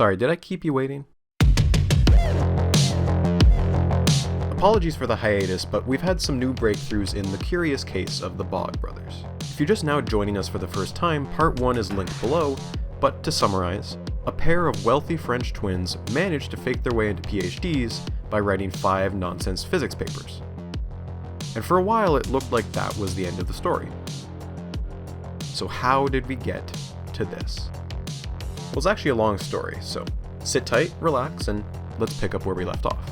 Sorry, did I keep you waiting? Apologies for the hiatus, but we've had some new breakthroughs in the curious case of the Bog brothers. If you're just now joining us for the first time, part 1 is linked below, but to summarize, a pair of wealthy French twins managed to fake their way into Ph.Ds. by writing 5 nonsense physics papers. And for a while it looked like that was the end of the story. So how did we get to this? Well, it's actually a long story, so sit tight, relax, and let's pick up where we left off.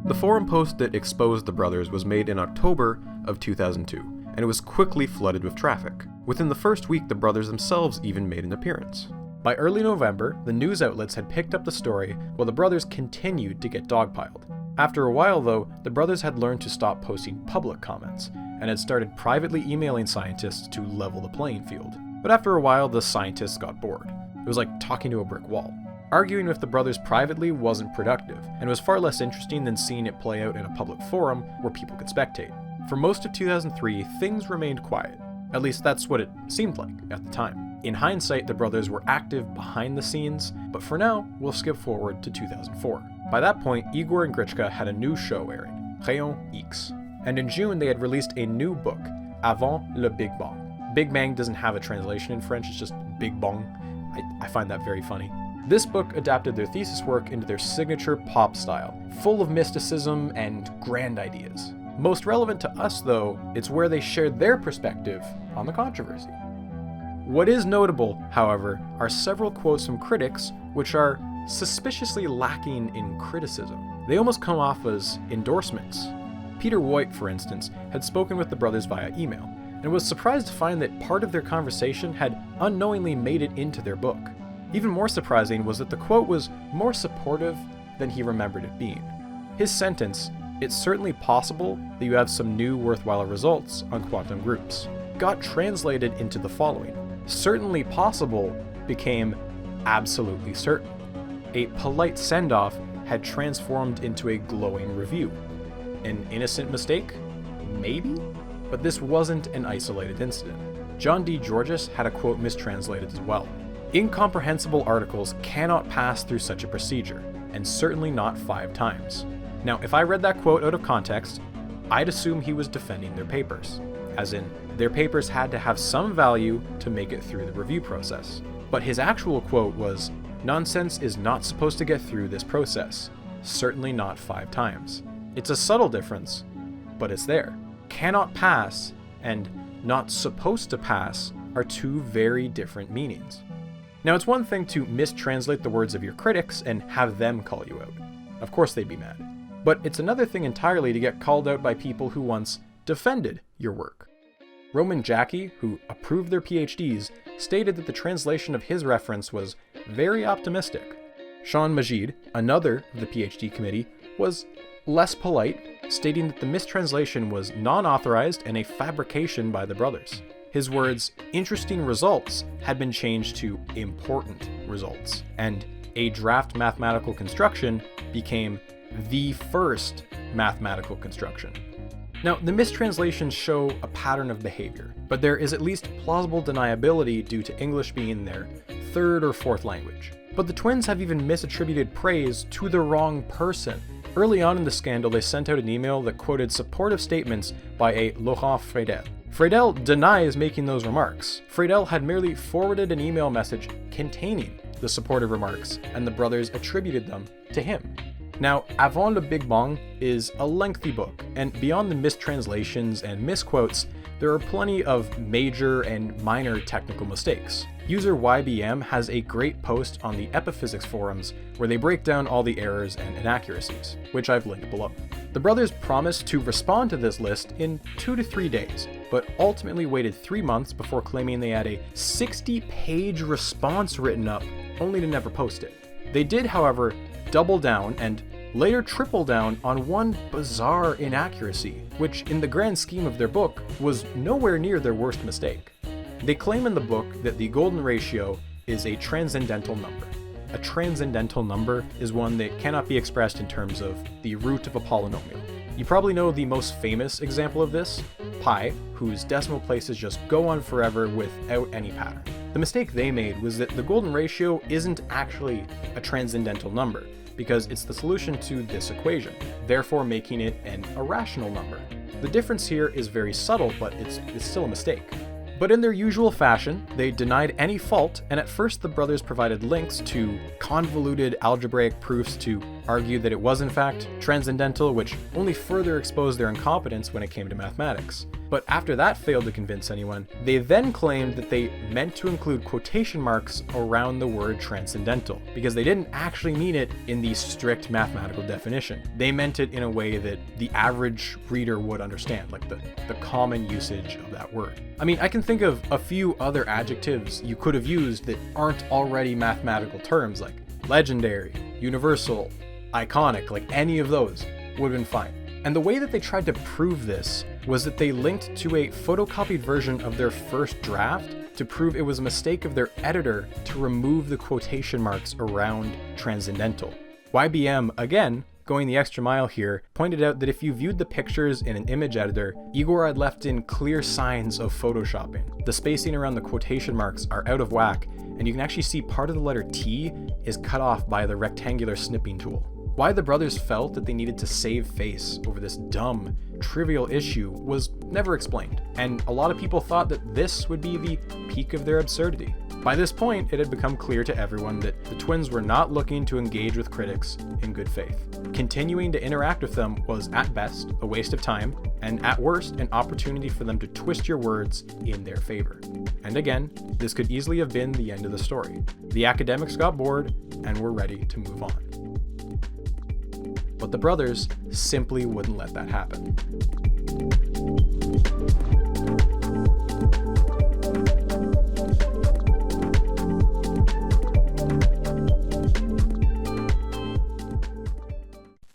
The forum post that exposed the brothers was made in October of 2002, and it was quickly flooded with traffic. Within the first week, the brothers themselves even made an appearance. By early November, the news outlets had picked up the story while the brothers continued to get dogpiled. After a while though, the brothers had learned to stop posting public comments, and had started privately emailing scientists to level the playing field. But after a while, the scientists got bored. It was like talking to a brick wall. Arguing with the brothers privately wasn't productive, and was far less interesting than seeing it play out in a public forum where people could spectate. For most of 2003, things remained quiet. At least that's what it seemed like at the time. In hindsight, the brothers were active behind the scenes, but for now, we'll skip forward to 2004. By that point, Igor and Grichka had a new show airing, Rayon X, and in June they had released a new book, Avant le Big Bang. Big Bang doesn't have a translation in French, it's just Big Bang. I find that very funny. This book adapted their thesis work into their signature pop style, full of mysticism and grand ideas. Most relevant to us, though, it's where they shared their perspective on the controversy. What is notable, however, are several quotes from critics which are suspiciously lacking in criticism. They almost come off as endorsements. Peter Voigt, for instance, had spoken with the brothers via email, and was surprised to find that part of their conversation had unknowingly made it into their book. Even more surprising was that the quote was more supportive than he remembered it being. His sentence, "It's certainly possible that you have some new worthwhile results on quantum groups," got translated into the following. Certainly possible became absolutely certain. A polite send-off had transformed into a glowing review. An innocent mistake? Maybe? But this wasn't an isolated incident. John D. Georges had a quote mistranslated as well. Incomprehensible articles cannot pass through such a procedure, and certainly not 5 times. Now, if I read that quote out of context, I'd assume he was defending their papers, as in, their papers had to have some value to make it through the review process. But his actual quote was, "Nonsense is not supposed to get through this process, certainly not 5 times. It's a subtle difference, but it's there. Cannot pass and not supposed to pass are 2 very different meanings. Now, it's one thing to mistranslate the words of your critics and have them call you out. Of course they'd be mad. But it's another thing entirely to get called out by people who once defended your work. Roman Jackie, who approved their Ph.Ds., stated that the translation of his reference was very optimistic. Sean Majid, another of the Ph.D. committee, was less polite, stating that the mistranslation was non-authorized and a fabrication by the brothers. His words, "interesting results," had been changed to "important results," and "a draft mathematical construction" became "the first mathematical construction." Now, the mistranslations show a pattern of behavior, but there is at least plausible deniability due to English being their 3rd or 4th language. But the twins have even misattributed praise to the wrong person. Early on in the scandal, they sent out an email that quoted supportive statements by a Laurent Friedel. Friedel denies making those remarks. Friedel had merely forwarded an email message containing the supportive remarks, and the brothers attributed them to him. Now, Avant le Big Bang is a lengthy book, and beyond the mistranslations and misquotes, there are plenty of major and minor technical mistakes. User YBM has a great post on the Epiphysics forums where they break down all the errors and inaccuracies, which I've linked below. The brothers promised to respond to this list in 2 to 3 days, but ultimately waited 3 months before claiming they had a 60-page response written up, only to never post it. They did, however, double down and later triple down on one bizarre inaccuracy, which in the grand scheme of their book was nowhere near their worst mistake. They claim in the book that the golden ratio is a transcendental number. a transcendental number is one that cannot be expressed in terms of the root of a polynomial. You probably know the most famous example of this, pi, whose decimal places just go on forever without any pattern. The mistake they made was that the golden ratio isn't actually a transcendental number, because it's the solution to this equation, therefore making it an irrational number. The difference here is very subtle, but it's still a mistake. But in their usual fashion, they denied any fault, and at first the brothers provided links to convoluted algebraic proofs to argue that it was in fact transcendental, which only further exposed their incompetence when it came to mathematics. But after that failed to convince anyone, they then claimed that they meant to include quotation marks around the word transcendental, because they didn't actually mean it in the strict mathematical definition. They meant it in a way that the average reader would understand, like the common usage of that word. I mean, I can think of a few other adjectives you could have used that aren't already mathematical terms, like legendary, universal, iconic, like any of those would have been fine. And the way that they tried to prove this was that they linked to a photocopied version of their first draft to prove it was a mistake of their editor to remove the quotation marks around transcendental. YBM, again, going the extra mile here, pointed out that if you viewed the pictures in an image editor, Igor had left in clear signs of photoshopping. The spacing around the quotation marks are out of whack, and you can actually see part of the letter T is cut off by the rectangular snipping tool. Why the brothers felt that they needed to save face over this dumb, trivial issue was never explained, and a lot of people thought that this would be the peak of their absurdity. By this point, it had become clear to everyone that the twins were not looking to engage with critics in good faith. Continuing to interact with them was at best a waste of time, and at worst an opportunity for them to twist your words in their favor. And again, this could easily have been the end of the story. The academics got bored and were ready to move on. But the brothers simply wouldn't let that happen.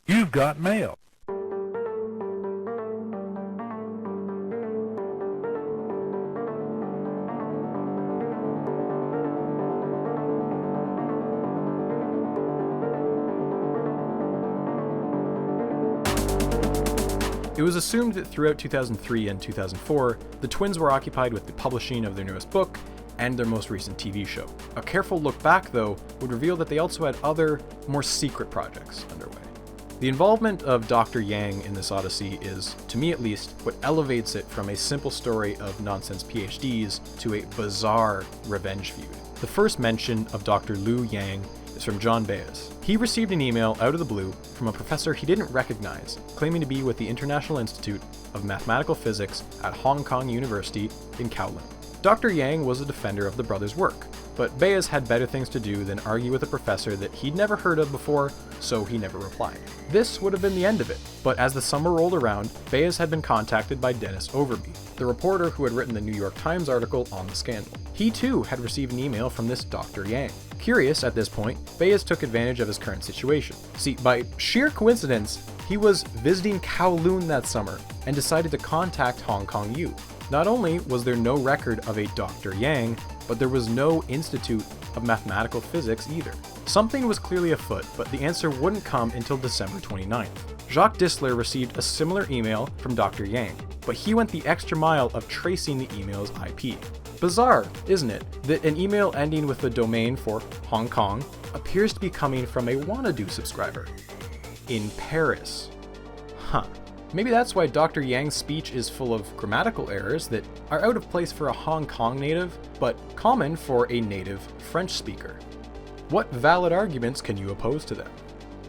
You've got mail. It was assumed that throughout 2003 and 2004, the twins were occupied with the publishing of their newest book and their most recent TV show. A careful look back, though, would reveal that they also had other, more secret projects underway. The involvement of Dr. Yang in this odyssey is, to me at least, what elevates it from a simple story of nonsense Ph.Ds. to a bizarre revenge feud. The first mention of Dr. Liu Yang is from John Baez. He received an email out of the blue from a professor he didn't recognize, claiming to be with the International Institute of Mathematical Physics at Hong Kong University in Kowloon. Dr. Yang was a defender of the brothers' work, but Baez had better things to do than argue with a professor that he'd never heard of before, so he never replied. This would have been the end of it, but as the summer rolled around, Baez had been contacted by Dennis Overby, the reporter who had written the New York Times article on the scandal. He too had received an email from this Dr. Yang. Curious at this point, Baez took advantage of his current situation. See, by sheer coincidence, he was visiting Kowloon that summer and decided to contact Hong Kong U. Not only was there no record of a Dr. Yang, but there was no Institute of Mathematical Physics either. Something was clearly afoot, but the answer wouldn't come until December 29th. Jacques Dissler received a similar email from Dr. Yang, but he went the extra mile of tracing the email's IP. Bizarre, isn't it, that an email ending with the domain for Hong Kong appears to be coming from a Wanadu subscriber in Paris. Huh. Maybe that's why Dr. Yang's speech is full of grammatical errors that are out of place for a Hong Kong native, but common for a native French speaker. What valid arguments can you oppose to them?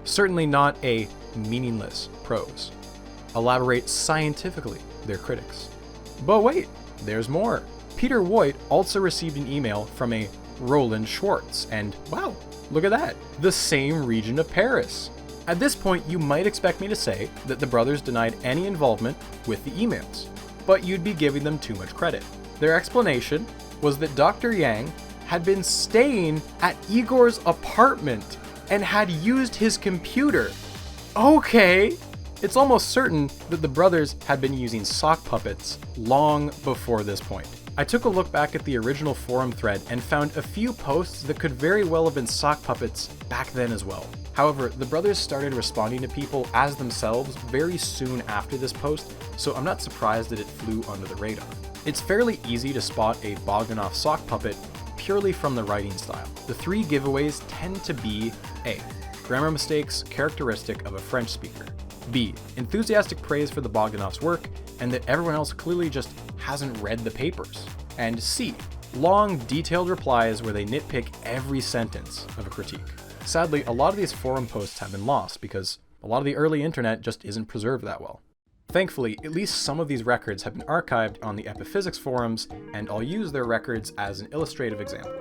Certainly not a meaningless prose. Elaborate scientifically, their critics. But wait, there's more. Peter Voigt also received an email from a Roland Schwartz, and wow, look at that, the same region of Paris. At this point, you might expect me to say that the brothers denied any involvement with the emails, but you'd be giving them too much credit. Their explanation was that Dr. Yang had been staying at Igor's apartment and had used his computer. Okay, it's almost certain that the brothers had been using sock puppets long before this point. I took a look back at the original forum thread and found a few posts that could very well have been sock puppets back then as well. However, the brothers started responding to people as themselves very soon after this post, so I'm not surprised that it flew under the radar. It's fairly easy to spot a Bogdanoff sock puppet purely from the writing style. The three giveaways tend to be A. Grammar mistakes characteristic of a French speaker. B. Enthusiastic praise for the Bogdanoff's work, and that everyone else clearly just hasn't read the papers. And C. Long, detailed replies where they nitpick every sentence of a critique. Sadly, a lot of these forum posts have been lost because a lot of the early internet just isn't preserved that well. Thankfully, at least some of these records have been archived on the Epiphysics forums, and I'll use their records as an illustrative example.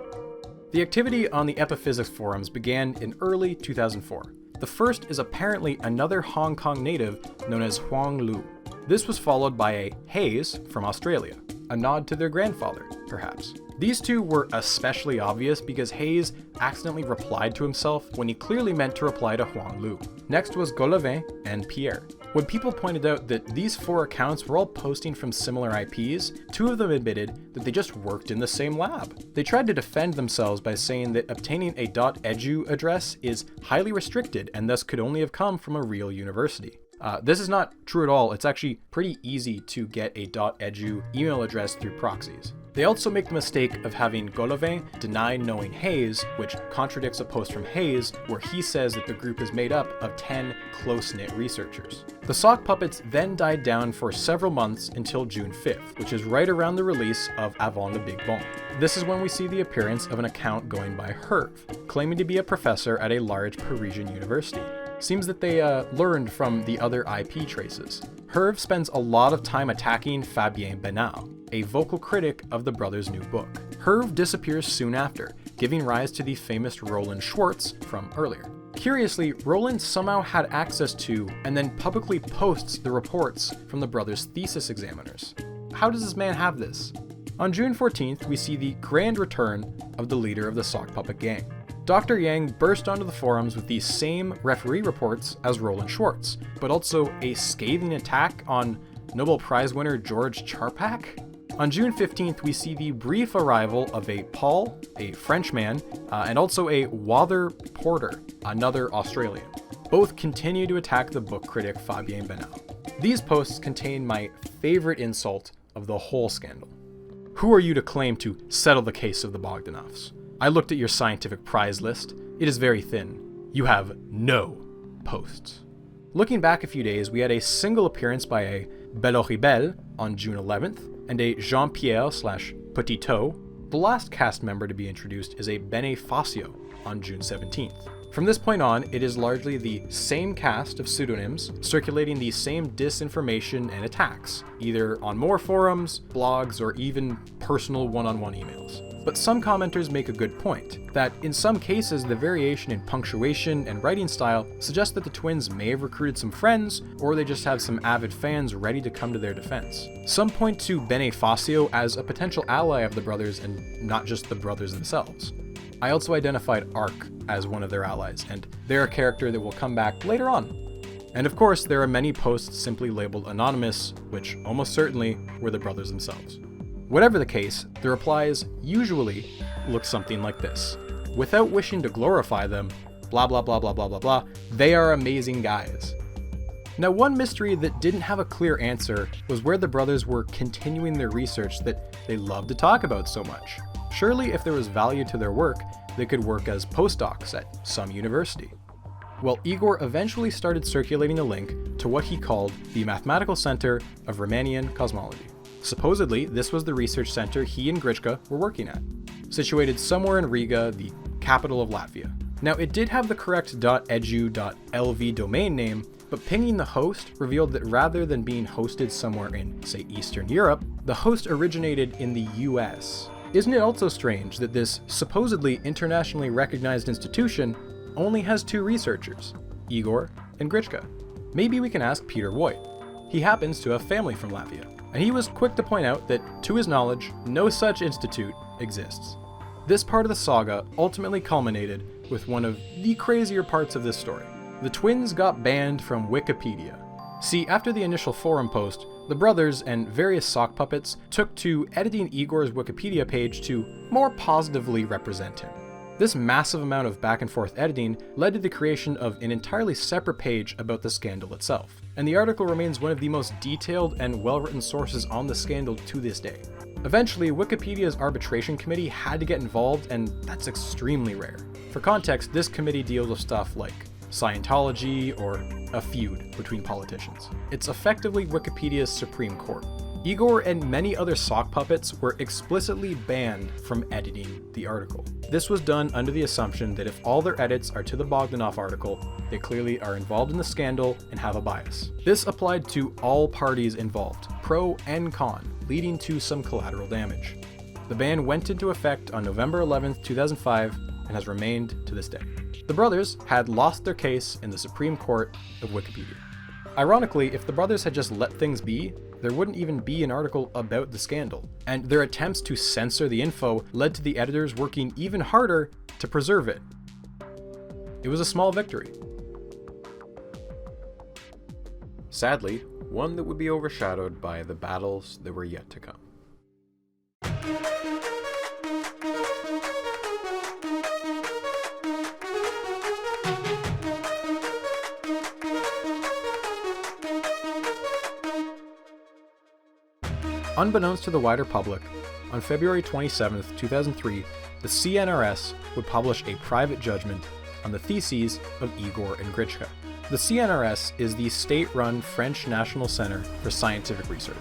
The activity on the Epiphysics forums began in early 2004. The first is apparently another Hong Kong native known as Huang Lu. This was followed by a Hayes from Australia, a nod to their grandfather, perhaps. These two were especially obvious because Hayes accidentally replied to himself when he clearly meant to reply to Huang Lu. Next was Golovin and Pierre. When people pointed out that these four accounts were all posting from similar IPs, two of them admitted that they just worked in the same lab. They tried to defend themselves by saying that obtaining a .edu address is highly restricted and thus could only have come from a real university. This is not true at all. It's actually pretty easy to get a .edu email address through proxies. They also make the mistake of having Golovin deny knowing Hayes, which contradicts a post from Hayes where he says that the group is made up of 10 close-knit researchers. The sock puppets then died down for several months until June 5th, which is right around the release of Avant le Big Bang. This is when we see the appearance of an account going by Herve, claiming to be a professor at a large Parisian university. Seems that they learned from the other IP traces. Herve spends a lot of time attacking Fabien Benau, a vocal critic of the brothers' new book. Herve disappears soon after, giving rise to the famous Roland Schwartz from earlier. Curiously, Roland somehow had access to and then publicly posts the reports from the brothers' thesis examiners. How does this man have this? On June 14th, we see the grand return of the leader of the sock puppet gang. Dr. Yang burst onto the forums with these same referee reports as Roland Schwartz, but also a scathing attack on Nobel Prize winner George Charpak. On June 15th, we see the brief arrival of a Paul, a Frenchman, and also a Wather Porter, another Australian. Both continue to attack the book critic Fabien Benau. These posts contain my favorite insult of the whole scandal. Who are you to claim to settle the case of the Bogdanoffs? I looked at your scientific prize list. It is very thin. You have no posts. Looking back a few days, we had a single appearance by a Belloribel on June 11th, and a Jean-Pierre/Petitot. The last cast member to be introduced is a Bene Facio on June 17th. From this point on, it is largely the same cast of pseudonyms circulating the same disinformation and attacks, either on more forums, blogs, or even personal one-on-one emails. But some commenters make a good point, that in some cases the variation in punctuation and writing style suggests that the twins may have recruited some friends, or they just have some avid fans ready to come to their defense. Some point to Bene Facio as a potential ally of the brothers and not just the brothers themselves. I also identified Ark as one of their allies, and they're a character that will come back later on. And of course, there are many posts simply labeled anonymous, which almost certainly were the brothers themselves. Whatever the case, the replies usually look something like this. Without wishing to glorify them, blah blah blah blah blah blah blah, they are amazing guys. Now, one mystery that didn't have a clear answer was where the brothers were continuing their research that they love to talk about so much. Surely if there was value to their work, they could work as postdocs at some university. Well, Igor eventually started circulating a link to what he called the Mathematical Center of Riemannian Cosmology. Supposedly, this was the research center he and Grichka were working at, situated somewhere in Riga, the capital of Latvia. Now, it did have the correct .edu.lv domain name, but pinging the host revealed that rather than being hosted somewhere in, say, Eastern Europe, the host originated in the US. Isn't it also strange that this supposedly internationally recognized institution only has two researchers, Igor and Grichka? Maybe we can ask Peter Voigt. He happens to have family from Latvia, and he was quick to point out that, to his knowledge, no such institute exists. This part of the saga ultimately culminated with one of the crazier parts of this story. The twins got banned from Wikipedia. See, after the initial forum post, the brothers and various sock puppets took to editing Igor's Wikipedia page to more positively represent him. This massive amount of back and forth editing led to the creation of an entirely separate page about the scandal itself, and the article remains one of the most detailed and well-written sources on the scandal to this day. Eventually, Wikipedia's arbitration committee had to get involved, and that's extremely rare. For context, this committee deals with stuff like Scientology or a feud between politicians. It's effectively Wikipedia's Supreme Court. Igor and many other sock puppets were explicitly banned from editing the article. This was done under the assumption that if all their edits are to the Bogdanoff article, they clearly are involved in the scandal and have a bias. This applied to all parties involved, pro and con, leading to some collateral damage. The ban went into effect on November 11, 2005, and has remained to this day. The brothers had lost their case in the Supreme Court of Wikipedia. Ironically, if the brothers had just let things be, there wouldn't even be an article about the scandal, and their attempts to censor the info led to the editors working even harder to preserve it. It was a small victory. Sadly, one that would be overshadowed by the battles that were yet to come. Unbeknownst to the wider public, on February 27, 2003, the CNRS would publish a private judgment on the theses of Igor and Grichka. The CNRS is the state-run French National Center for Scientific Research.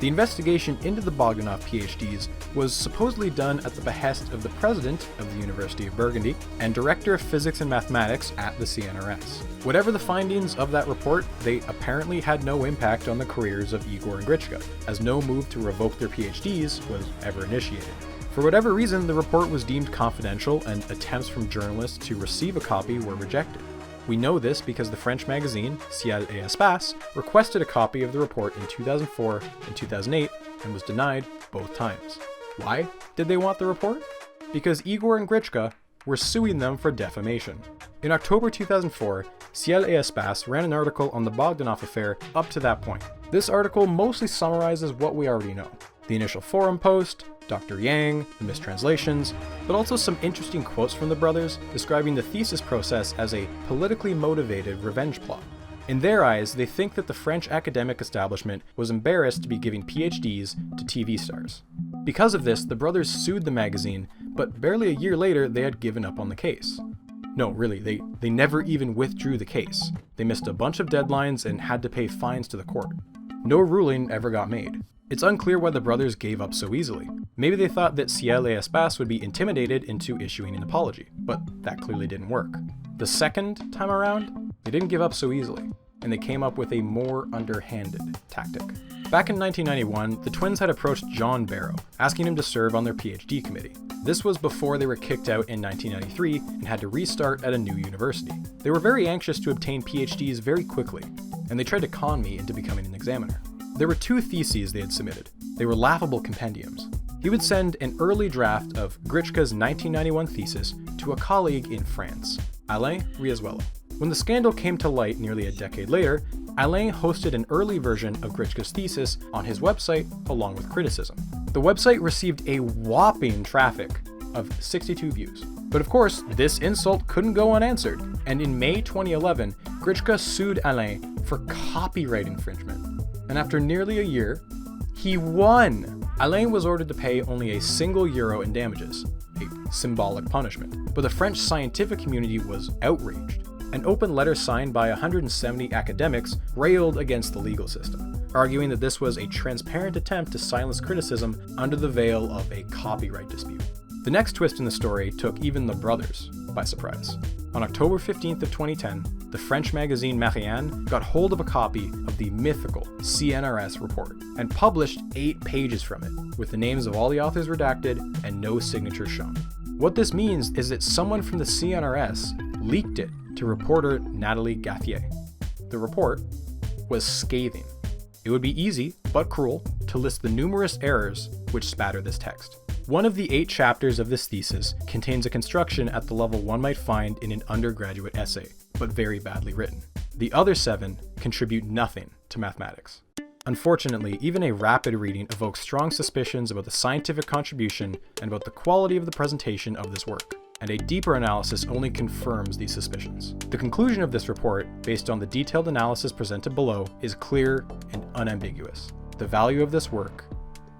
The investigation into the Bogdanoff Ph.Ds. was supposedly done at the behest of the president of the University of Burgundy and director of physics and mathematics at the CNRS. Whatever the findings of that report, they apparently had no impact on the careers of Igor and Grichka, as no move to revoke their Ph.Ds. was ever initiated. For whatever reason, the report was deemed confidential and attempts from journalists to receive a copy were rejected. We know this because the French magazine, Ciel et Espace, requested a copy of the report in 2004 and 2008 and was denied both times. Why did they want the report? Because Igor and Grichka were suing them for defamation. In October 2004, Ciel et Espace ran an article on the Bogdanoff affair up to that point. This article mostly summarizes what we already know: the initial forum post, Dr. Yang, the mistranslations, but also some interesting quotes from the brothers describing the thesis process as a politically motivated revenge plot. In their eyes, they think that the French academic establishment was embarrassed to be giving PhDs to TV stars. Because of this, the brothers sued the magazine, but barely a year later they had given up on the case. No, really, they never even withdrew the case. They missed a bunch of deadlines and had to pay fines to the court. No ruling ever got made. It's unclear why the brothers gave up so easily. Maybe they thought that Ciel et Espace would be intimidated into issuing an apology, but that clearly didn't work. The second time around, they didn't give up so easily, and they came up with a more underhanded tactic. Back in 1991, the twins had approached John Barrow, asking him to serve on their PhD committee. This was before they were kicked out in 1993 and had to restart at a new university. They were very anxious to obtain PhDs very quickly, and they tried to con me into becoming an examiner. There were two theses they had submitted. They were laughable compendiums. He would send an early draft of Grichka's 1991 thesis to a colleague in France, Alain Riazuelo. When the scandal came to light nearly a decade later, Alain hosted an early version of Grichka's thesis on his website along with criticism. The website received a whopping traffic of 62 views. But of course, this insult couldn't go unanswered, and in May 2011, Grichka sued Alain for copyright infringement. And after nearly a year, he won! Alain was ordered to pay only a single euro in damages, a symbolic punishment. But the French scientific community was outraged. An open letter signed by 170 academics railed against the legal system, arguing that this was a transparent attempt to silence criticism under the veil of a copyright dispute. The next twist in the story took even the brothers by surprise. On October 15th of 2010, the French magazine Marianne got hold of a copy of the mythical CNRS report and published 8 pages from it, with the names of all the authors redacted and no signatures shown. What this means is that someone from the CNRS leaked it to reporter Nathalie Gauthier. The report was scathing. It would be easy, but cruel, to list the numerous errors which spatter this text. One of the 8 chapters of this thesis contains a construction at the level one might find in an undergraduate essay, but very badly written. The other 7 contribute nothing to mathematics. Unfortunately, even a rapid reading evokes strong suspicions about the scientific contribution and about the quality of the presentation of this work, and a deeper analysis only confirms these suspicions. The conclusion of this report, based on the detailed analysis presented below, is clear and unambiguous. The value of this work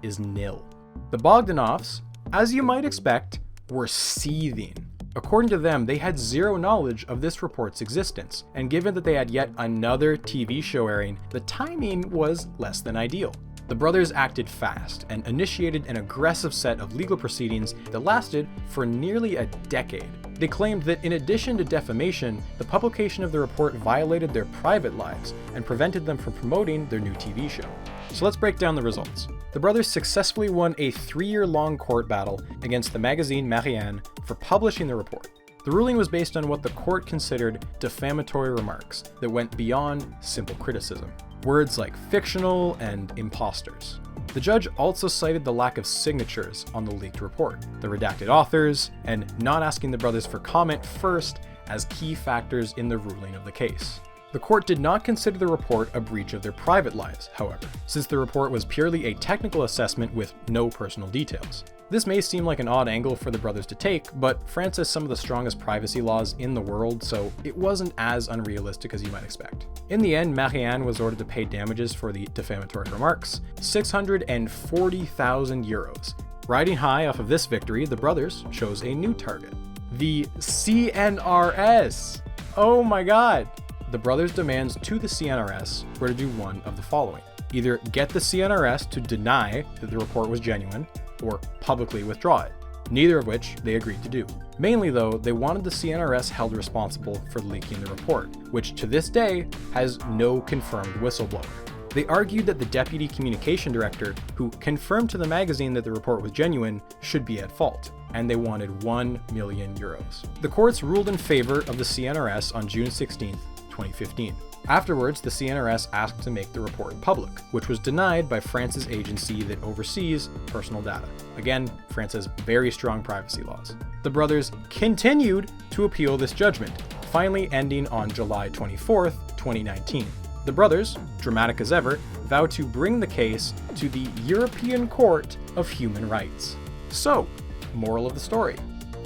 is nil. The Bogdanoffs, as you might expect, were seething. According to them, they had zero knowledge of this report's existence, and given that they had yet another TV show airing, the timing was less than ideal. The brothers acted fast and initiated an aggressive set of legal proceedings that lasted for nearly a decade. They claimed that in addition to defamation, the publication of the report violated their private lives and prevented them from promoting their new TV show. So let's break down the results. The brothers successfully won a 3-year-long court battle against the magazine Marianne for publishing the report. The ruling was based on what the court considered defamatory remarks that went beyond simple criticism. Words like fictional and imposters. The judge also cited the lack of signatures on the leaked report, the redacted authors, and not asking the brothers for comment first as key factors in the ruling of the case. The court did not consider the report a breach of their private lives, however, since the report was purely a technical assessment with no personal details. This may seem like an odd angle for the brothers to take, but France has some of the strongest privacy laws in the world, so it wasn't as unrealistic as you might expect. In the end, Marianne was ordered to pay damages for the defamatory remarks, 640,000 euros. Riding high off of this victory, the brothers chose a new target. The CNRS! Oh my god! The brothers' demands to the CNRS were to do one of the following. Either get the CNRS to deny that the report was genuine, or publicly withdraw it, neither of which they agreed to do. Mainly though, they wanted the CNRS held responsible for leaking the report, which to this day has no confirmed whistleblower. They argued that the deputy communication director, who confirmed to the magazine that the report was genuine, should be at fault, and they wanted 1 million euros. The courts ruled in favor of the CNRS on June 16th, 2015. Afterwards, the CNRS asked to make the report public, which was denied by France's agency that oversees personal data. Again, France has very strong privacy laws. The brothers continued to appeal this judgment, finally ending on July 24th, 2019. The brothers, dramatic as ever, vowed to bring the case to the European Court of Human Rights. So, moral of the story: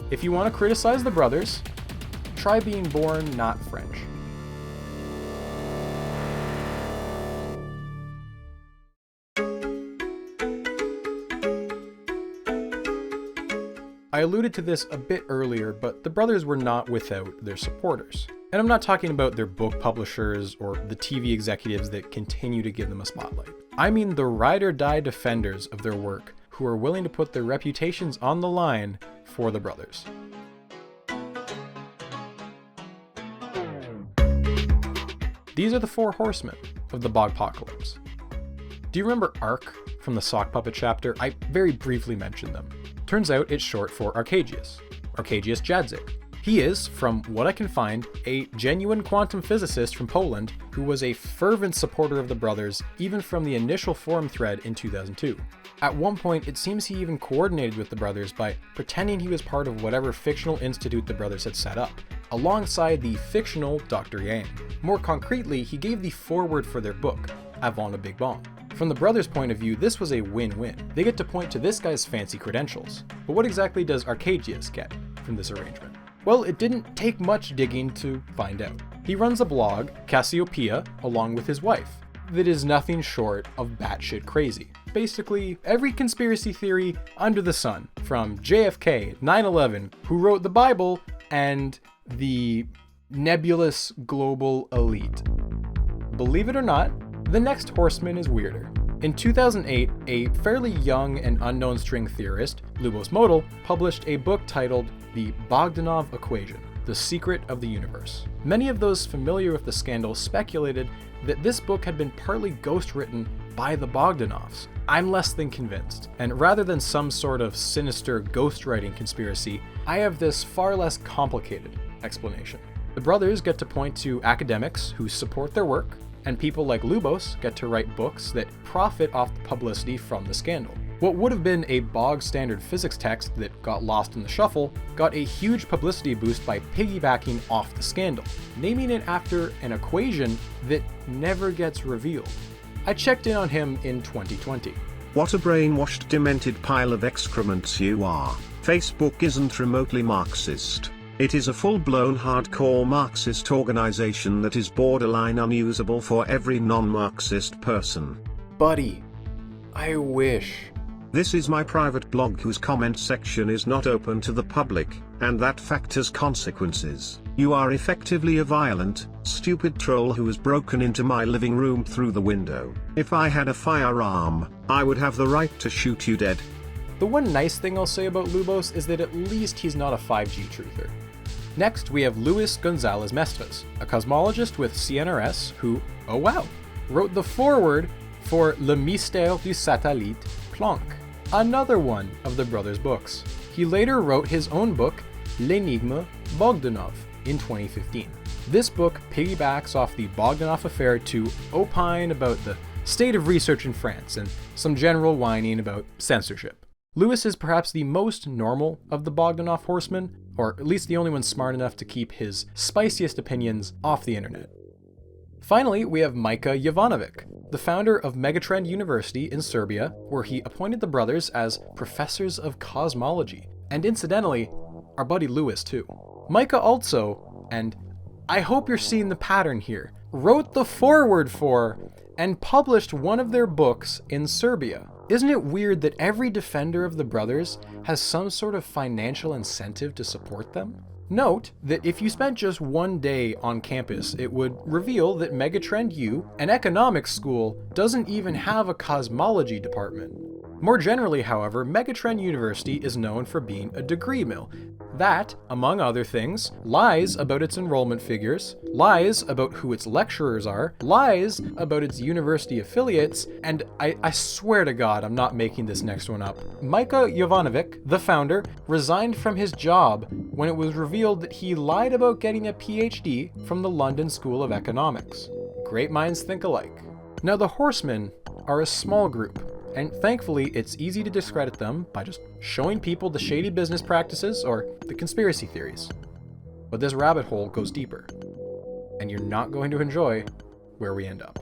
if you want to criticize the brothers, try being born not French. I alluded to this a bit earlier, but the brothers were not without their supporters. And I'm not talking about their book publishers or the TV executives that continue to give them a spotlight. I mean the ride-or-die defenders of their work who are willing to put their reputations on the line for the brothers. These are the 4 horsemen of the Bogpocalypse. Do you remember Ark from the sock puppet chapter? I very briefly mentioned them. Turns out it's short for Arkagius Jadzik. He is, from what I can find, a genuine quantum physicist from Poland who was a fervent supporter of the brothers even from the initial forum thread in 2002. At one point, it seems he even coordinated with the brothers by pretending he was part of whatever fictional institute the brothers had set up, alongside the fictional Dr. Yang. More concretely, he gave the foreword for their book, Avant le Big Bang. From the brothers' point of view, this was a win-win. They get to point to this guy's fancy credentials. But what exactly does Arkagius get from this arrangement? Well, it didn't take much digging to find out. He runs a blog, Cassiopeia, along with his wife, that is nothing short of batshit crazy. Basically, every conspiracy theory under the sun, from JFK, 9/11, who wrote the Bible, and the nebulous global elite. Believe it or not, the next horseman is weirder. In 2008, a fairly young and unknown string theorist, Lubos Model, published a book titled The Bogdanoff Equation: The Secret of the Universe. Many of those familiar with the scandal speculated that this book had been partly ghostwritten by the Bogdanoffs. I'm less than convinced, and rather than some sort of sinister ghostwriting conspiracy, I have this far less complicated explanation. The brothers get to point to academics who support their work, and people like Lubos get to write books that profit off the publicity from the scandal. What would have been a bog-standard physics text that got lost in the shuffle got a huge publicity boost by piggybacking off the scandal, naming it after an equation that never gets revealed. I checked in on him in 2020. What a brainwashed, demented pile of excrements you are. Facebook isn't remotely Marxist. It is a full-blown hardcore Marxist organization that is borderline unusable for every non-Marxist person. Buddy, I wish. This is my private blog whose comment section is not open to the public, and that fact has consequences. You are effectively a violent, stupid troll who has broken into my living room through the window. If I had a firearm, I would have the right to shoot you dead. The one nice thing I'll say about Lubos is that at least he's not a 5G truther. Next, we have Luis Gonzalez Mestas, a cosmologist with CNRS who, oh wow, wrote the foreword for Le Mystère du Satellite Planck, another one of the brothers' books. He later wrote his own book, L'énigme Bogdanoff, in 2015. This book piggybacks off the Bogdanoff affair to opine about the state of research in France and some general whining about censorship. Lewis is perhaps the most normal of the Bogdanoff horsemen, or at least the only one smart enough to keep his spiciest opinions off the internet. Finally, we have Micah Jovanovic, the founder of Megatrend University in Serbia, where he appointed the brothers as professors of cosmology, and incidentally, our buddy Lewis too. Micah also, and I hope you're seeing the pattern here, wrote the foreword for and published one of their books in Serbia. Isn't it weird that every defender of the brothers has some sort of financial incentive to support them? Note that if you spent just one day on campus, it would reveal that Megatrend U, an economics school, doesn't even have a cosmology department. More generally, however, Megatrend University is known for being a degree mill that, among other things, lies about its enrollment figures, lies about who its lecturers are, lies about its university affiliates, and I swear to God I'm not making this next one up. Micah Jovanovic, the founder, resigned from his job when it was revealed that he lied about getting a Ph.D. from the London School of Economics. Great minds think alike. Now the Horsemen are a small group, and thankfully it's easy to discredit them by just showing people the shady business practices or the conspiracy theories. But this rabbit hole goes deeper, and you're not going to enjoy where we end up.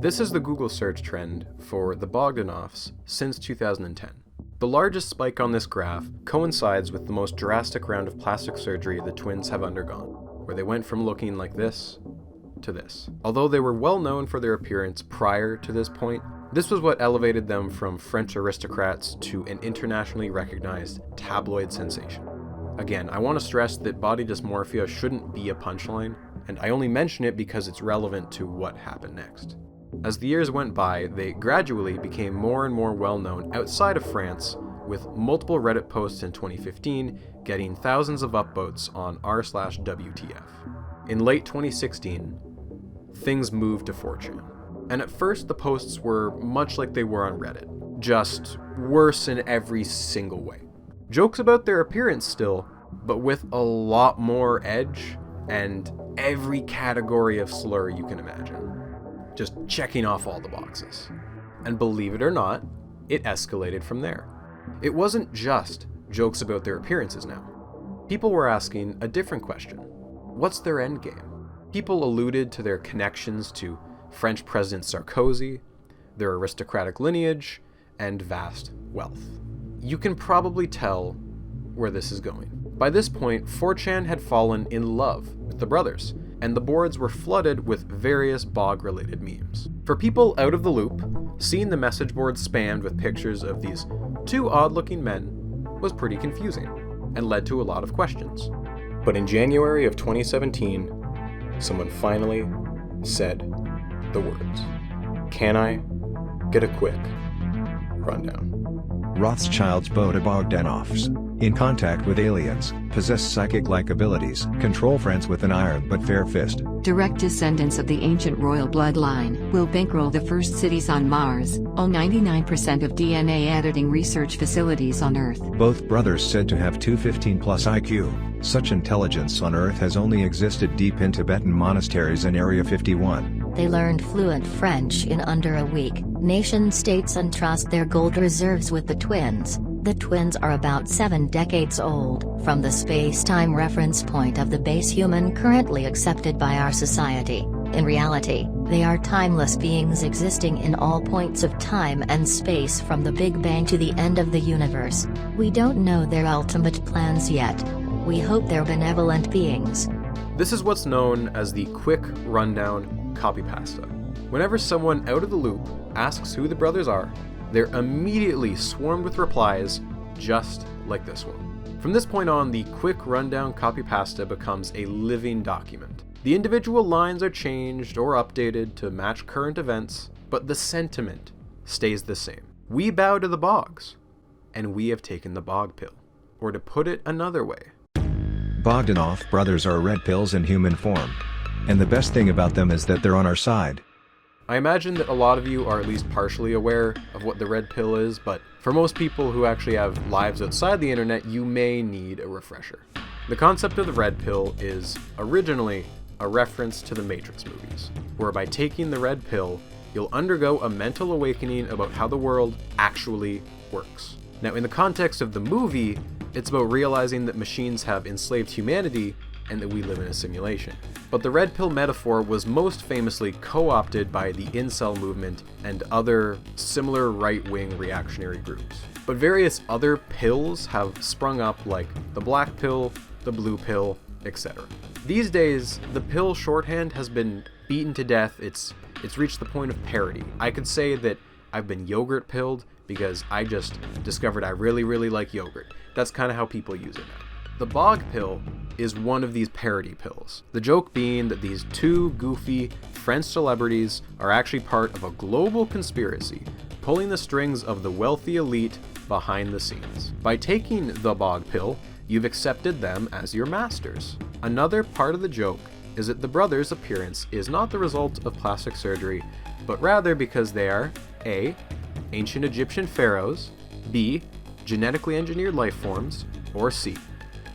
This is the Google search trend for the Bogdanoffs since 2010. The largest spike on this graph coincides with the most drastic round of plastic surgery the twins have undergone, where they went from looking like this to this. Although they were well known for their appearance prior to this point, this was what elevated them from French aristocrats to an internationally recognized tabloid sensation. Again, I want to stress that body dysmorphia shouldn't be a punchline, and I only mention it because it's relevant to what happened next. As the years went by, they gradually became more and more well-known outside of France, with multiple Reddit posts in 2015 getting thousands of upvotes on r/WTF. In late 2016, things moved to 4chan. And at first, the posts were much like they were on Reddit, just worse in every single way. Jokes about their appearance still, but with a lot more edge and every category of slur you can imagine. Just checking off all the boxes. And believe it or not, it escalated from there. It wasn't just jokes about their appearances now. People were asking a different question. What's their endgame? People alluded to their connections to French President Sarkozy, their aristocratic lineage, and vast wealth. You can probably tell where this is going. By this point, 4chan had fallen in love with the brothers, and the boards were flooded with various bog-related memes. For people out of the loop, seeing the message board spammed with pictures of these two odd-looking men was pretty confusing, and led to a lot of questions. But in January of 2017, someone finally said the words. Can I get a quick rundown? Rothschild's Bogdanoffs. In contact with aliens, possess psychic-like abilities, control friends with an iron but fair fist. Direct descendants of the ancient royal bloodline will bankroll the first cities on Mars, own 99% of DNA editing research facilities on Earth. Both brothers said to have 215+ IQ. Such intelligence on Earth has only existed deep in Tibetan monasteries in Area 51. They learned fluent French in under a week. Nation-states entrust their gold reserves with the twins. The twins are about 7 decades old, from the space-time reference point of the base human currently accepted by our society. In reality, they are timeless beings existing in all points of time and space from the Big Bang to the end of the universe. We don't know their ultimate plans yet. We hope they're benevolent beings. This is what's known as the quick rundown copypasta. Whenever someone out of the loop asks who the brothers are, they're immediately swarmed with replies just like this one. From this point on, the quick rundown copypasta becomes a living document. The individual lines are changed or updated to match current events, but the sentiment stays the same. We bow to the bogs, and we have taken the bog pill. Or to put it another way, Bogdanoff brothers are red pills in human form. And the best thing about them is that they're on our side. I imagine that a lot of you are at least partially aware of what the red pill is, but for most people who actually have lives outside the internet, you may need a refresher. The concept of the red pill is originally a reference to the Matrix movies, where by taking the red pill, you'll undergo a mental awakening about how the world actually works. Now, in the context of the movie, it's about realizing that machines have enslaved humanity and that we live in a simulation. But the red pill metaphor was most famously co-opted by the incel movement and other similar right-wing reactionary groups. But various other pills have sprung up, like the black pill, the blue pill, etc. These days, the pill shorthand has been beaten to death. It's reached the point of parody. I could say that I've been yogurt pilled because I just discovered I really, really like yogurt. That's kind of how people use it now. The bog pill is one of these parody pills. The joke being that these two goofy French celebrities are actually part of a global conspiracy, pulling the strings of the wealthy elite behind the scenes. By taking the bog pill, you've accepted them as your masters. Another part of the joke is that the brothers' appearance is not the result of plastic surgery, but rather because they are A, ancient Egyptian pharaohs, B, genetically engineered life forms, or C,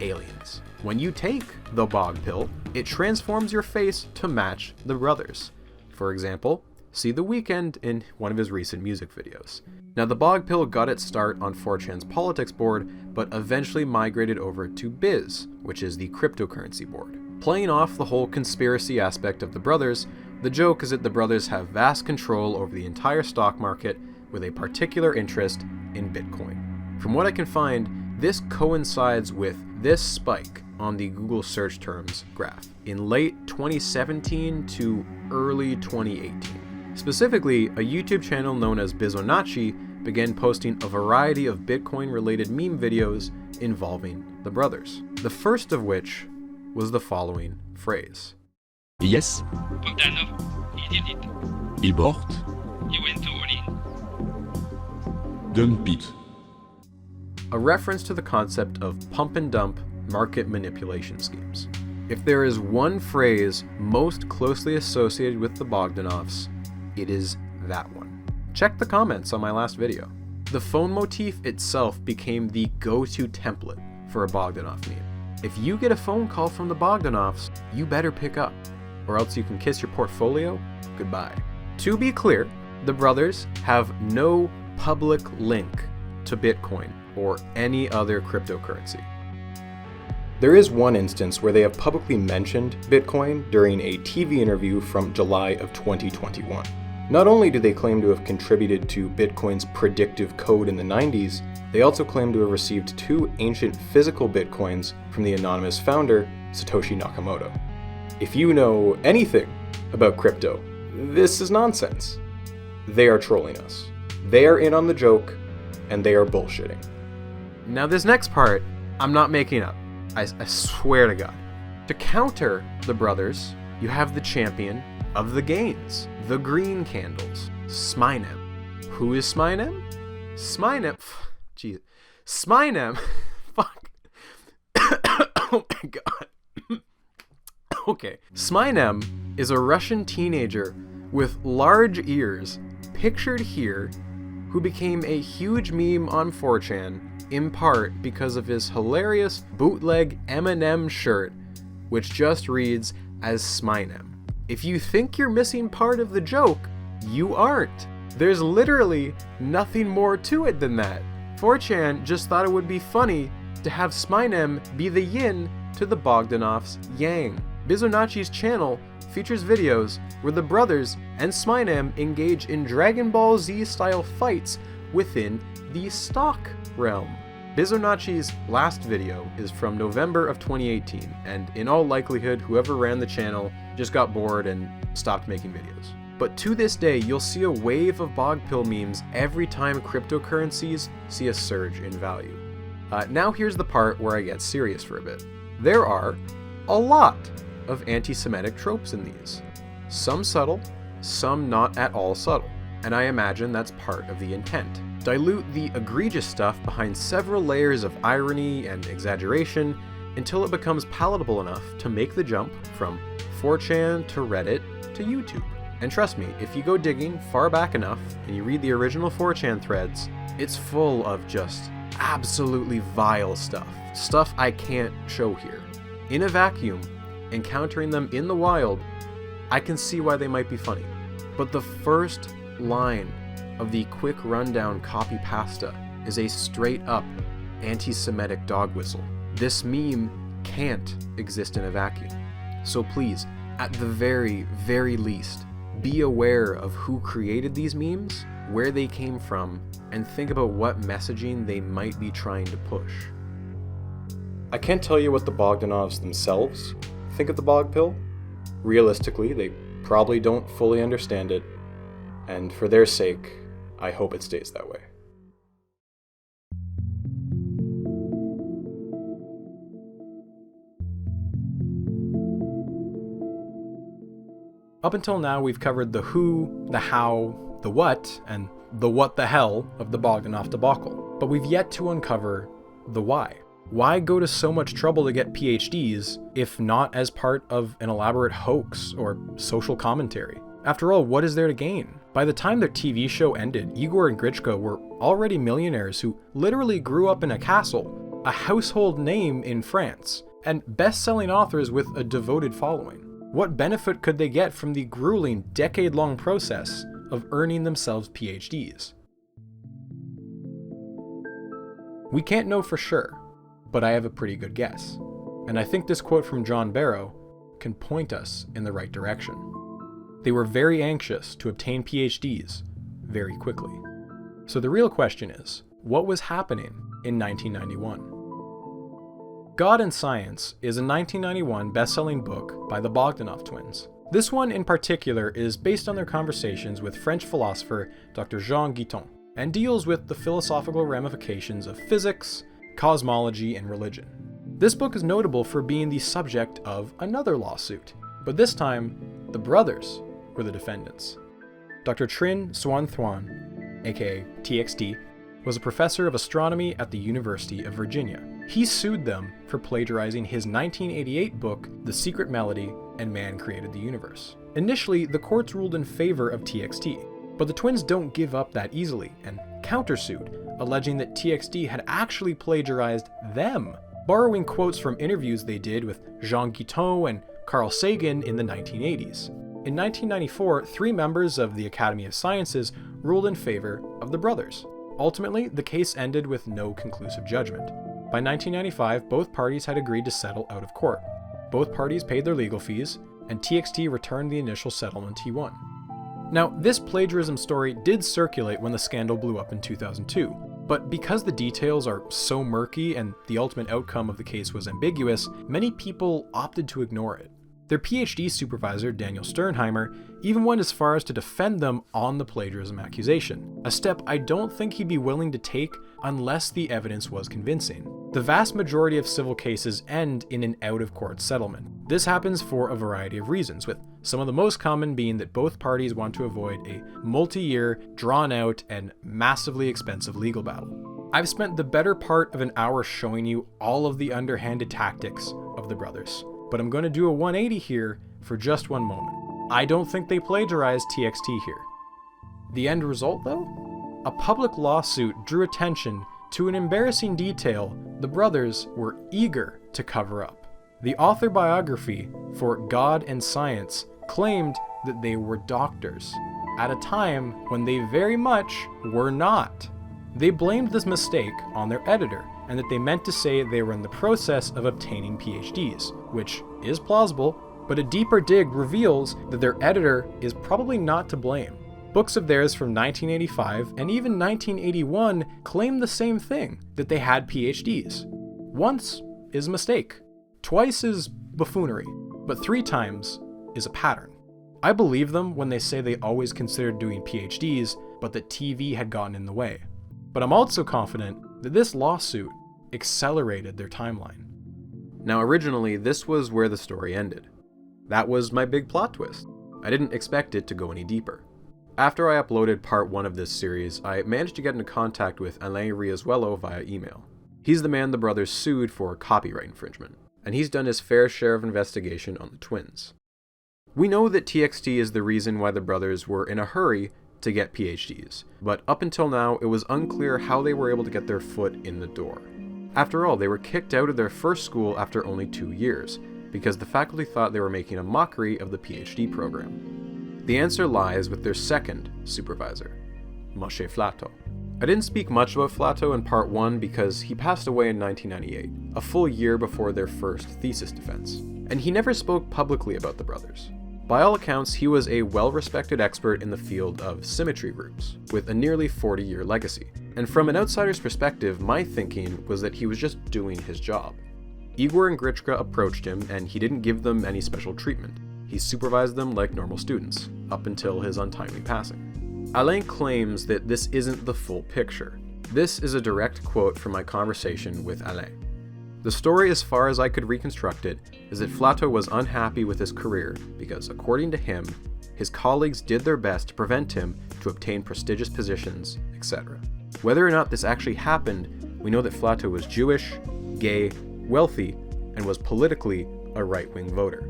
aliens. When you take the bog pill, it transforms your face to match the brothers. For example, see The Weeknd in one of his recent music videos. Now, the bog pill got its start on 4chan's politics board, but eventually migrated over to Biz, which is the cryptocurrency board. Playing off the whole conspiracy aspect of the brothers, the joke is that the brothers have vast control over the entire stock market with a particular interest in Bitcoin. From what I can find, this coincides with this spike on the Google search terms graph in late 2017 to early 2018. Specifically, a YouTube channel known as Bizonacci began posting a variety of Bitcoin-related meme videos involving the brothers. The first of which was the following phrase. Yes. Bogdanoff, he did it. Il bought. He went all in. Dump it. A reference to the concept of pump and dump market manipulation schemes. If there is one phrase most closely associated with the Bogdanoffs, it is that one. Check the comments on my last video. The phone motif itself became the go-to template for a Bogdanoff meme. If you get a phone call from the Bogdanoffs, you better pick up, or else you can kiss your portfolio goodbye. To be clear, the brothers have no public link to Bitcoin or any other cryptocurrency. There is one instance where they have publicly mentioned Bitcoin during a TV interview from July of 2021. Not only do they claim to have contributed to Bitcoin's predictive code in the 90s, they also claim to have received 2 ancient physical Bitcoins from the anonymous founder, Satoshi Nakamoto. If you know anything about crypto, this is nonsense. They are trolling us. They are in on the joke, and they are bullshitting. Now this next part, I'm not making up. I swear to God. To counter the brothers, you have the champion of the gains, the green candles, Sminem. Who is Sminem? Sminem, Oh my god. Okay. Sminem is a Russian teenager with large ears, pictured here, who became a huge meme on 4chan, in part because of his hilarious bootleg M&M shirt, which just reads as Sminem. If you think you're missing part of the joke, you aren't. There's literally nothing more to it than that. 4chan just thought it would be funny to have Sminem be the yin to the Bogdanoff's yang. Bizonacci's channel features videos where the brothers and Sminem engage in Dragon Ball Z style fights within the stock realm. Bizonacci's last video is from November of 2018, and in all likelihood whoever ran the channel just got bored and stopped making videos. But to this day, you'll see a wave of bog pill memes every time cryptocurrencies see a surge in value. Now here's the part where I get serious for a bit. There are a lot of anti-Semitic tropes in these. Some subtle, some not at all subtle. And I imagine that's part of the intent. Dilute the egregious stuff behind several layers of irony and exaggeration until it becomes palatable enough to make the jump from 4chan to Reddit to YouTube. And trust me, if you go digging far back enough and you read the original 4chan threads, it's full of just absolutely vile stuff. Stuff I can't show here. In a vacuum, encountering them in the wild, I can see why they might be funny. But the first line of the quick rundown copy pasta is a straight up anti-Semitic dog whistle. This meme can't exist in a vacuum. So please, at the very, very least, be aware of who created these memes, where they came from, and think about what messaging they might be trying to push. I can't tell you what the Bogdanoffs themselves think of the bog pill. Realistically, they probably don't fully understand it, and for their sake, I hope it stays that way. Up until now, we've covered the who, the how, the what, and the what the hell of the Bogdanoff debacle. But we've yet to uncover the why. Why go to so much trouble to get Ph.Ds if not as part of an elaborate hoax or social commentary? After all, what is there to gain? By the time their TV show ended, Igor and Grichka were already millionaires who literally grew up in a castle, a household name in France, and best-selling authors with a devoted following. What benefit could they get from the grueling, decade-long process of earning themselves Ph.Ds? We can't know for sure, but I have a pretty good guess. And I think this quote from John Barrow can point us in the right direction. They were very anxious to obtain Ph.Ds very quickly. So the real question is, what was happening in 1991? God and Science is a 1991 best-selling book by the Bogdanoff twins. This one in particular is based on their conversations with French philosopher Dr. Jean Guiton, and deals with the philosophical ramifications of physics, cosmology, and religion. This book is notable for being the subject of another lawsuit, but this time, the brothers were the defendants. Dr. Trinh Xuan Thuan, aka TXT, was a professor of astronomy at the University of Virginia. He sued them for plagiarizing his 1988 book, The Secret Melody and Man Created the Universe. Initially, the courts ruled in favor of TXT, but the twins don't give up that easily and countersued, alleging that TXT had actually plagiarized them, borrowing quotes from interviews they did with Jean Guiton and Carl Sagan in the 1980s. In 1994, 3 members of the Academy of Sciences ruled in favor of the brothers. Ultimately, the case ended with no conclusive judgment. By 1995, both parties had agreed to settle out of court. Both parties paid their legal fees, and TXT returned the initial settlement he won. Now, this plagiarism story did circulate when the scandal blew up in 2002, but because the details are so murky and the ultimate outcome of the case was ambiguous, many people opted to ignore it. Their Ph.D. supervisor, Daniel Sternheimer, even went as far as to defend them on the plagiarism accusation, a step I don't think he'd be willing to take unless the evidence was convincing. The vast majority of civil cases end in an out-of-court settlement. This happens for a variety of reasons, with some of the most common being that both parties want to avoid a multi-year, drawn-out, and massively expensive legal battle. I've spent the better part of an hour showing you all of the underhanded tactics of the brothers, but I'm going to do a 180 here for just one moment. I don't think they plagiarized TXT here. The end result, though? A public lawsuit drew attention to an embarrassing detail the brothers were eager to cover up. The author biography for God and Science claimed that they were doctors, at a time when they very much were not. They blamed this mistake on their editor, and that they meant to say they were in the process of obtaining Ph.Ds, which is plausible, but a deeper dig reveals that their editor is probably not to blame. Books of theirs from 1985 and even 1981 claim the same thing, that they had Ph.Ds. Once is a mistake, twice is buffoonery, but 3 times is a pattern. I believe them when they say they always considered doing Ph.Ds, but that TV had gotten in the way. But I'm also confident that this lawsuit accelerated their timeline. Now, originally, this was where the story ended. That was my big plot twist. I didn't expect it to go any deeper. After I uploaded part 1 of this series, I managed to get into contact with Alain Riazuelo via email. He's the man the brothers sued for copyright infringement, and he's done his fair share of investigation on the twins. We know that TXT is the reason why the brothers were in a hurry to get Ph.Ds, but up until now, it was unclear how they were able to get their foot in the door. After all, they were kicked out of their first school after only 2 years, because the faculty thought they were making a mockery of the Ph.D. program. The answer lies with their second supervisor, Moshe Flato. I didn't speak much about Flato in part 1 because he passed away in 1998, a full year before their first thesis defense, and he never spoke publicly about the brothers. By all accounts, he was a well-respected expert in the field of symmetry groups, with a nearly 40-year legacy. And from an outsider's perspective, my thinking was that he was just doing his job. Igor and Grichka approached him, and he didn't give them any special treatment. He supervised them like normal students, up until his untimely passing. Alain claims that this isn't the full picture. This is a direct quote from my conversation with Alain. The story, as far as I could reconstruct it, is that Flato was unhappy with his career because, according to him, his colleagues did their best to prevent him to obtain prestigious positions, etc. Whether or not this actually happened, we know that Flato was Jewish, gay, wealthy, and was politically a right-wing voter.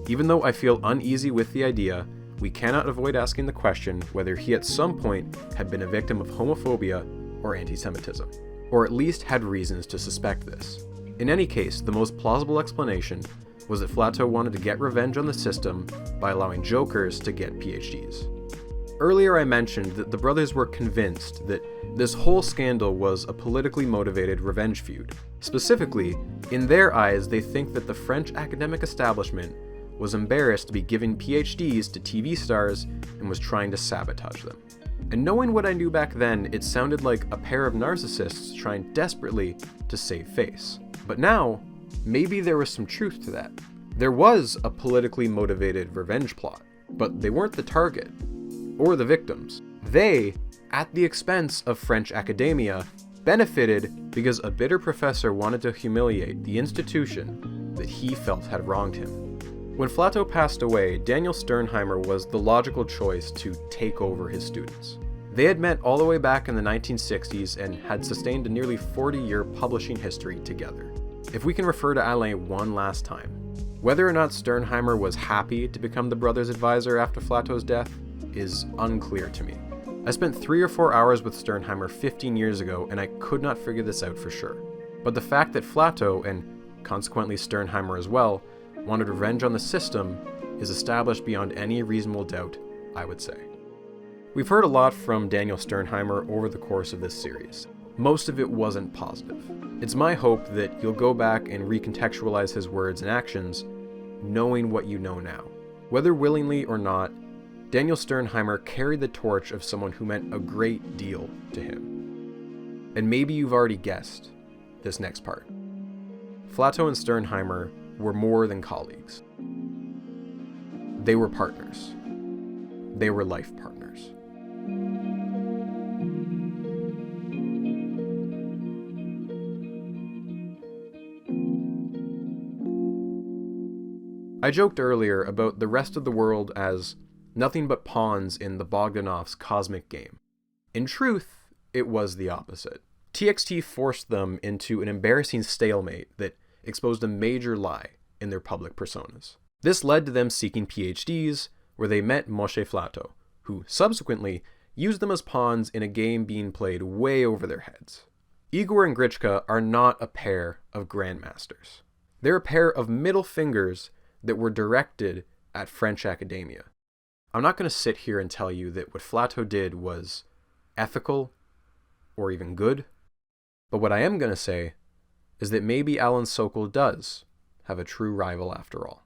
Even though I feel uneasy with the idea, we cannot avoid asking the question whether he at some point had been a victim of homophobia or anti-Semitism, or at least had reasons to suspect this. In any case, the most plausible explanation was that Flato wanted to get revenge on the system by allowing jokers to get Ph.Ds. Earlier I mentioned that the brothers were convinced that this whole scandal was a politically motivated revenge feud. Specifically, in their eyes, they think that the French academic establishment was embarrassed to be giving Ph.Ds to TV stars and was trying to sabotage them. And knowing what I knew back then, it sounded like a pair of narcissists trying desperately to save face. But now, maybe there was some truth to that. There was a politically motivated revenge plot, but they weren't the target, or the victims. They, at the expense of French academia, benefited because a bitter professor wanted to humiliate the institution that he felt had wronged him. When Flato passed away, Daniel Sternheimer was the logical choice to take over his students. They had met all the way back in the 1960s and had sustained a nearly 40-year publishing history together. If we can refer to Alain one last time, whether or not Sternheimer was happy to become the brothers' advisor after Flato's death is unclear to me. I spent 3 or 4 hours with Sternheimer 15 years ago and I could not figure this out for sure. But the fact that Flato, and consequently Sternheimer as well, wanted revenge on the system is established beyond any reasonable doubt, I would say. We've heard a lot from Daniel Sternheimer over the course of this series. Most of it wasn't positive. It's my hope that you'll go back and recontextualize his words and actions, knowing what you know now. Whether willingly or not, Daniel Sternheimer carried the torch of someone who meant a great deal to him. And maybe you've already guessed this next part. Flato and Sternheimer were more than colleagues. They were partners. They were life partners. I joked earlier about the rest of the world as nothing but pawns in the Bogdanoff's cosmic game. In truth, it was the opposite. TXT forced them into an embarrassing stalemate that exposed a major lie in their public personas. This led to them seeking Ph.Ds, where they met Moshe Flato, who subsequently used them as pawns in a game being played way over their heads. Igor and Grichka are not a pair of grandmasters. They're a pair of middle fingers that were directed at French academia. I'm not going to sit here and tell you that what Flato did was ethical or even good, but what I am going to say is that maybe Alan Sokol does have a true rival after all.